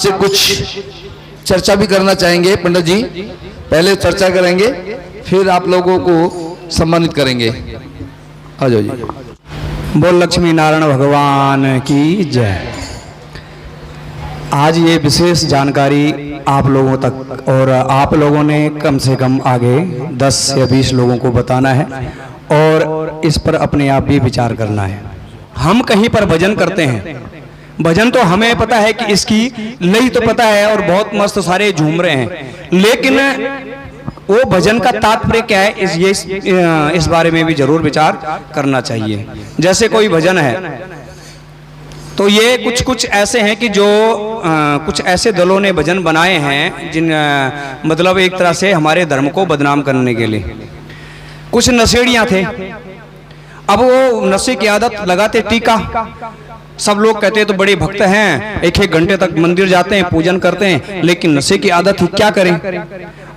आपसे कुछ चर्चा भी करना चाहेंगे। पंडित जी पहले चर्चा करेंगे, फिर आप लोगों को सम्मानित करेंगे। आ जाओ जी। बोल लक्ष्मी नारायण भगवान की जय। आज ये विशेष जानकारी आप लोगों तक, और आप लोगों ने कम से कम आगे 10 या 20 लोगों को बताना है और इस पर अपने आप भी विचार करना है। हम कहीं पर भजन करते हैं, भजन तो हमें पता है कि इसकी लई तो पता है और बहुत मस्त सारे झूम रहे हैं, लेकिन वो भजन का तात्पर्य क्या है, इस बारे में भी जरूर विचार करना चाहिए। जैसे कोई भजन है तो ये कुछ ऐसे हैं कि जो कुछ ऐसे दलों ने भजन बनाए हैं जिन मतलब एक तरह से हमारे धर्म को बदनाम करने के लिए। कुछ नशेड़ियां थे, अब वो नशे की आदत लगाते टीका। सब लोग कहते हैं तो बड़े भक्त हैं, 1-1 घंटे तक मंदिर जाते हैं, पूजन करते हैं, लेकिन नशे की आदत ही क्या करें।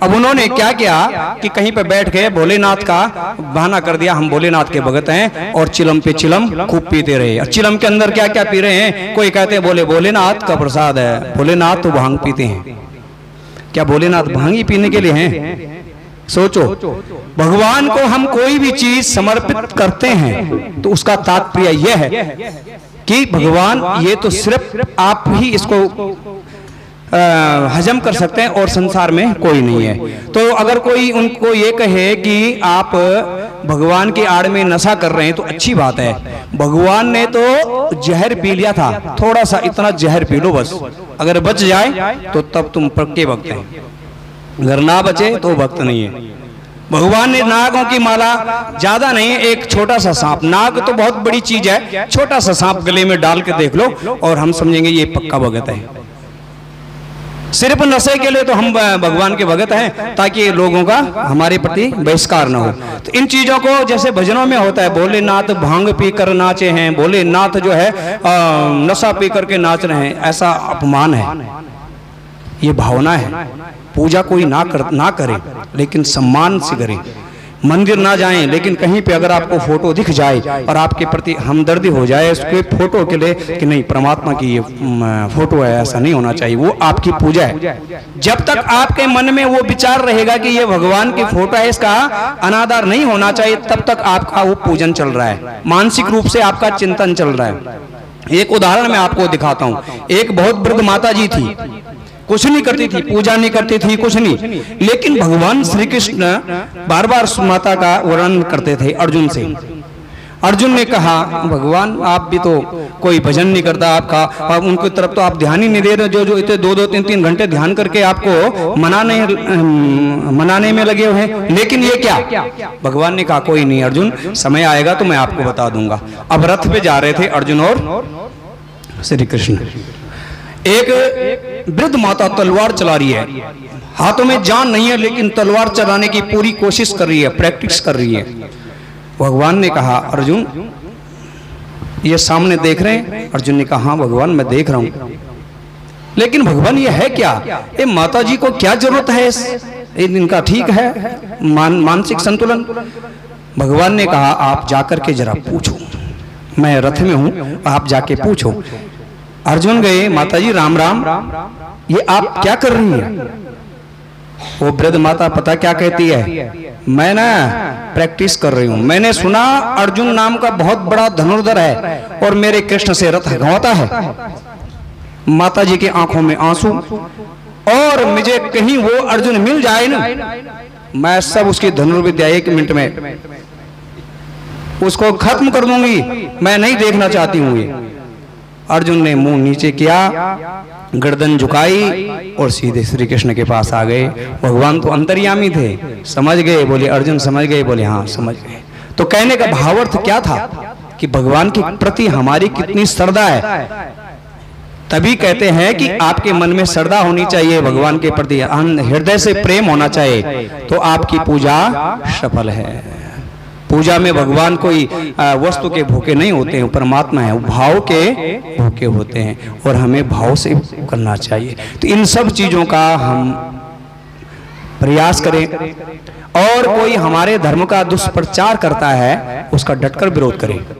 अब उन्होंने क्या किया कि कहीं पे बैठ के भोलेनाथ का बहाना कर दिया, हम भोलेनाथ के भगत हैं, और चिलम पे चिलम खूब पीते रहे। और चिलम के अंदर क्या क्या पी रहे हैं, कोई कहते हैं बोले भोलेनाथ का प्रसाद है, भोलेनाथ तो भांग पीते हैं। क्या भोलेनाथ भांग ही पीने के लिए हैं? सोचो, भगवान को हम कोई भी चीज समर्पित करते हैं तो उसका तात्पर्य यह है कि भगवान ये तो सिर्फ आप ही इसको हजम कर सकते हैं और संसार में कोई नहीं है। तो अगर कोई उनको ये कहे कि आप भगवान की आड़ में नशा कर रहे हैं तो अच्छी बात है। भगवान ने तो जहर पी लिया था, थोड़ा सा इतना जहर पी लो बस, अगर बच जाए तो तब तुम पक्के भक्त हैं, अगर ना बचे तो भक्त नहीं है। भगवान ने नागों की माला ज्यादा नहीं, एक छोटा सा सांप, नाग तो बहुत बड़ी चीज है, छोटा सा सांप गले में डाल के देख लो और हम समझेंगे ये पक्का भगत है। सिर्फ नशे के लिए तो हम भगवान के भगत हैं ताकि लोगों का हमारे प्रति बहिष्कार न हो। तो इन चीजों को जैसे भजनों में होता है, भोलेनाथ भांग पीकर नाचे हैं, भोलेनाथ जो है नशा पी करके नाच रहे हैं, ऐसा अपमान है, ये भावना है। पूजा कोई ना करे लेकिन सम्मान से करे, मंदिर ना जाएं लेकिन कहीं पे अगर आपको फोटो दिख जाए और आपके प्रति हमदर्दी हो जाए उसके फोटो के लिए कि नहीं परमात्मा की ये फोटो है, ऐसा नहीं होना चाहिए, वो आपकी पूजा है। जब तक आपके मन में वो विचार रहेगा कि ये भगवान की फोटो है, इसका अनादर नहीं होना चाहिए, तब तक आपका वो पूजन चल रहा है, मानसिक रूप से आपका चिंतन चल रहा है। एक उदाहरण मैं आपको दिखाता हूँ। एक बहुत वृद्ध माता जी थी, कुछ नहीं करती थी, पूजा नहीं करती थी, कुछ नहीं, लेकिन भगवान श्री कृष्ण बार बार माता का वर्णन करते थे अर्जुन से। अर्जुन ने कहा भगवान आप भी तो कोई भजन नहीं करता आपका, अब उनकी तरफ तो आप ध्यान ही नहीं दे रहे, जो इतने 2-2, 3-3 घंटे ध्यान करके आपको मनाने में लगे हुए हैं, लेकिन ये क्या। भगवान ने कहा कोई नहीं अर्जुन, समय आएगा तो मैं आपको बता दूंगा। अब रथ पे जा रहे थे अर्जुन और श्री कृष्ण। एक वृद्ध माता तलवार चला रही है, हाथों में जान नहीं है लेकिन तलवार चलाने की पूरी कोशिश कर रही है, प्रैक्टिस कर रही है। भगवान ने कहा अर्जुन ये सामने देख रहे हैं? अर्जुन ने कहा हाँ भगवान मैं देख रहा हूं, लेकिन भगवान ये है क्या, ये माता जी को क्या जरूरत है, इनका ठीक है मानसिक संतुलन। भगवान ने कहा आप जाकर के जरा पूछो, मैं रथ में हूं, आप जाके पूछो। अर्जुन गए, माता जी राम राम, ये आप क्या कर रही हैं? वो वृद्ध माता पता क्या कहती है, मैं ना प्रैक्टिस कर रही हूं, मैंने सुना अर्जुन नाम का बहुत बड़ा धनुर्धर है और मेरे कृष्ण से रथ हगवाता है। माता जी की आंखों में आंसू, और मुझे कहीं वो अर्जुन मिल जाए ना, मैं सब उसकी धनुर्विद्या 1 मिनट में उसको खत्म कर दूंगी, मैं नहीं देखना चाहती हूं ये। अर्जुन ने मुंह नीचे किया, गर्दन झुकाई और सीधे श्री कृष्ण के पास आ गए। भगवान तो अंतर्यामी थे, समझ गए, बोले अर्जुन समझ गए, बोले हाँ समझ गए। तो कहने का भावार्थ क्या था कि भगवान के प्रति हमारी कितनी श्रद्धा है। तभी कहते हैं कि आपके मन में श्रद्धा होनी चाहिए, भगवान के प्रति हृदय से प्रेम होना चाहिए, तो आपकी पूजा सफल है। पूजा में भगवान कोई वस्तु के भूखे नहीं होते हैं, परमात्मा है, वो भाव के भूखे होते हैं और हमें भाव से करना चाहिए। तो इन सब चीजों का हम प्रयास करें, और कोई हमारे धर्म का दुष्प्रचार करता है उसका डटकर विरोध करें।